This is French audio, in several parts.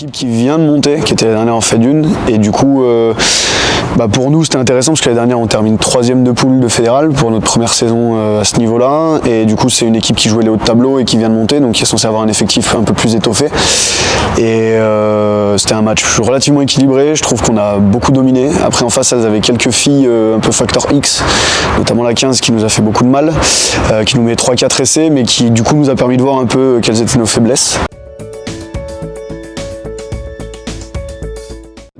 équipe qui vient de monter, qui était la dernière en Féd'Une, et du coup pour nous c'était intéressant parce que l'année dernière on termine 3e de poule de fédéral pour notre première saison à ce niveau-là, et du coup c'est une équipe qui jouait les hauts de tableau et qui vient de monter, donc qui est censée avoir un effectif un peu plus étoffé, et c'était un match relativement équilibré. Je trouve qu'on a beaucoup dominé. Après en face elles avaient quelques filles un peu facteur X, notamment la 15 qui nous a fait beaucoup de mal, qui nous met 3-4 essais, mais qui du coup nous a permis de voir un peu quelles étaient nos faiblesses.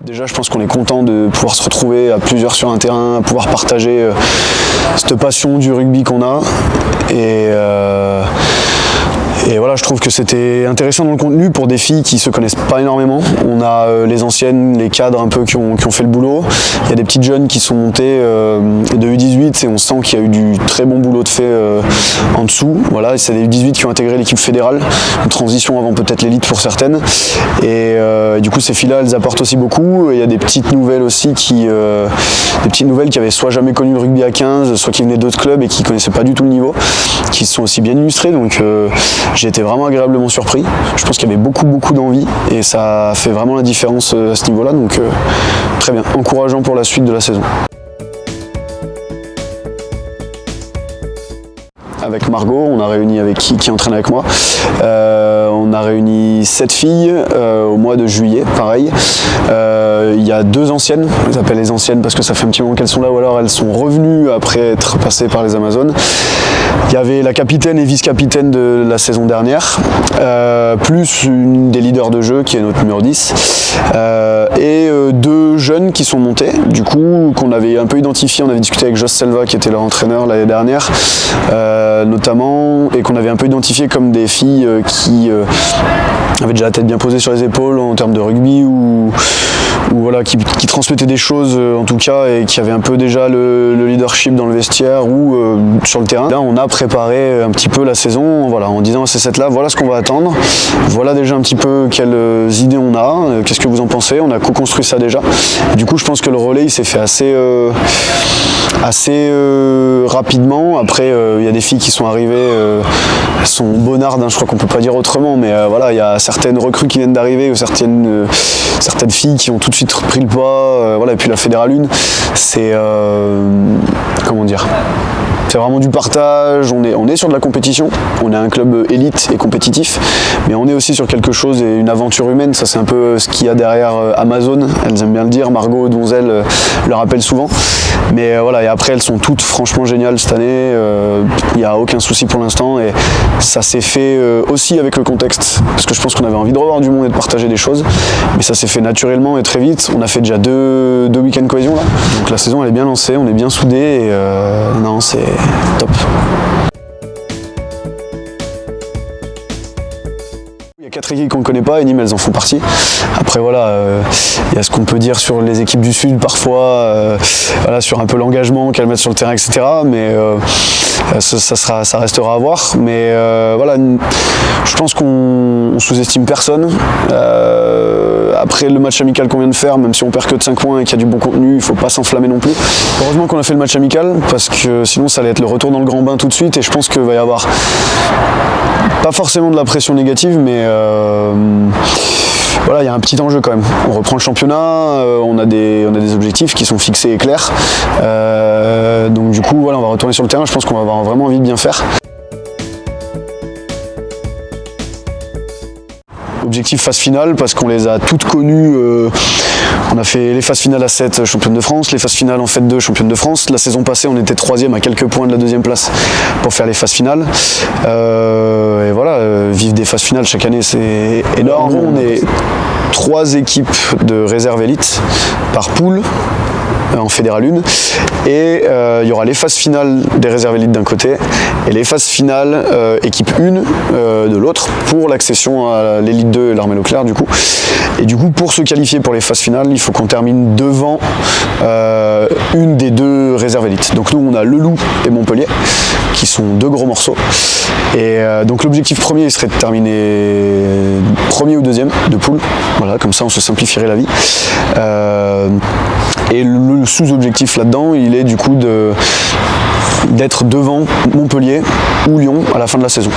Déjà, je pense qu'on est content de pouvoir se retrouver à plusieurs sur un terrain, pouvoir partager cette passion du rugby qu'on a. Et voilà, je trouve que c'était intéressant dans le contenu pour des filles qui se connaissent pas énormément. On a les anciennes, les cadres un peu qui ont fait le boulot. Il y a des petites jeunes qui sont montées de U18 et on sent qu'il y a eu du très bon boulot de fait en dessous. Voilà, c'est des U18 qui ont intégré l'équipe fédérale, une transition avant peut-être l'élite pour certaines. Et du coup, ces filles-là, elles apportent aussi beaucoup. Et il y a des petites nouvelles aussi qui avaient soit jamais connu le rugby à 15, soit qui venaient d'autres clubs et qui connaissaient pas du tout le niveau, qui se sont aussi bien illustrées. Donc j'ai été vraiment agréablement surpris. Je pense qu'il y avait beaucoup d'envie et ça fait vraiment la différence à ce niveau-là, donc très bien, encourageant pour la suite de la saison. Avec Margot, on a réuni avec qui entraîne avec moi. On a réuni 7 filles au mois de juillet, pareil. Il y a 2 anciennes, on les appelle les anciennes parce que ça fait un petit moment qu'elles sont là, ou alors elles sont revenues après être passées par les Amazones. Il y avait la capitaine et vice-capitaine de la saison dernière, plus une des leaders de jeu qui est notre numéro 10, et 2 jeunes qui sont montés, du coup, qu'on avait un peu identifié. On avait discuté avec Joss Selva qui était leur entraîneur l'année dernière, notamment, et qu'on avait un peu identifié comme des filles qui avaient déjà la tête bien posée sur les épaules en termes de rugby, ou voilà, qui transmettaient des choses en tout cas, et qui avaient un peu déjà le leadership dans le vestiaire ou sur le terrain. Là, on a préparé un petit peu la saison, voilà, en disant à ces 7 là, voilà ce qu'on va attendre, voilà déjà un petit peu quelles idées on a, qu'est-ce que vous en pensez. On a co-construit ça déjà. Et du coup, je pense que le relais il s'est fait assez rapidement. Après, il y a des filles qui sont arrivées, elles sont bonardes, hein, je crois qu'on peut pas dire autrement, mais voilà, il y a certaines recrues qui viennent d'arriver, ou certaines filles qui ont tout de suite pris le pas, voilà. Et puis la Fédéral 1, c'est comment dire, c'est vraiment du partage. On est sur de la compétition, on est un club élite et compétitif, mais on est aussi sur quelque chose, et une aventure humaine. Ça, c'est un peu ce qu'il y a derrière Amazon, elles aiment bien le dire, Margot Donzel le rappelle souvent. Mais voilà, et après elles sont toutes franchement géniales cette année, il n'y a aucun souci pour l'instant, et ça s'est fait aussi avec le contexte, parce que je pense qu'on avait envie de revoir du monde et de partager des choses, mais ça s'est fait naturellement et très vite. On a fait déjà deux week-ends cohésion là, donc la saison elle est bien lancée, on est bien soudés, et non, c'est top. Il y a 4 équipes qu'on ne connaît pas, et Nîmes elles en font partie. Après voilà, il y a ce qu'on peut dire sur les équipes du Sud parfois, voilà, sur un peu l'engagement qu'elles mettent sur le terrain, etc. Mais ça restera à voir. Mais voilà, je pense qu'on sous-estime personne. Après le match amical qu'on vient de faire, même si on perd que de 5 points et qu'il y a du bon contenu, il ne faut pas s'enflammer non plus. Heureusement qu'on a fait le match amical, parce que sinon ça allait être le retour dans le grand bain tout de suite, et je pense qu'il va y avoir pas forcément de la pression négative, mais voilà, il y a un petit enjeu quand même. On reprend le championnat, on a des objectifs qui sont fixés et clairs. Donc du coup, voilà, on va retourner sur le terrain. Je pense qu'on va avoir vraiment envie de bien faire. Objectif phase finale, parce qu'on les a toutes connues. On a fait les phases finales à 7 championnes de France, les phases finales en Féd'D 2 championnes de France. La saison passée, on était 3e à quelques points de la 2e place pour faire les phases finales. Et voilà, vivre des phases finales chaque année, c'est énorme. On est 3 équipes de réserve élite par poule en Fédéral 1, et il y aura les phases finales des réserves élites d'un côté et les phases finales équipe 1 de l'autre, pour l'accession à l'élite 2 et l'Armée Leclerc du coup. Et du coup, pour se qualifier pour les phases finales, il faut qu'on termine devant une des 2 réserves élites. Donc nous, on a Le Loup et Montpellier, qui sont 2 gros morceaux. Et donc l'objectif premier serait de terminer premier ou 2e de poule. Voilà, comme ça on se simplifierait la vie. Et le sous-objectif là-dedans, il est du coup d'être devant Montpellier ou Lyon à la fin de la saison.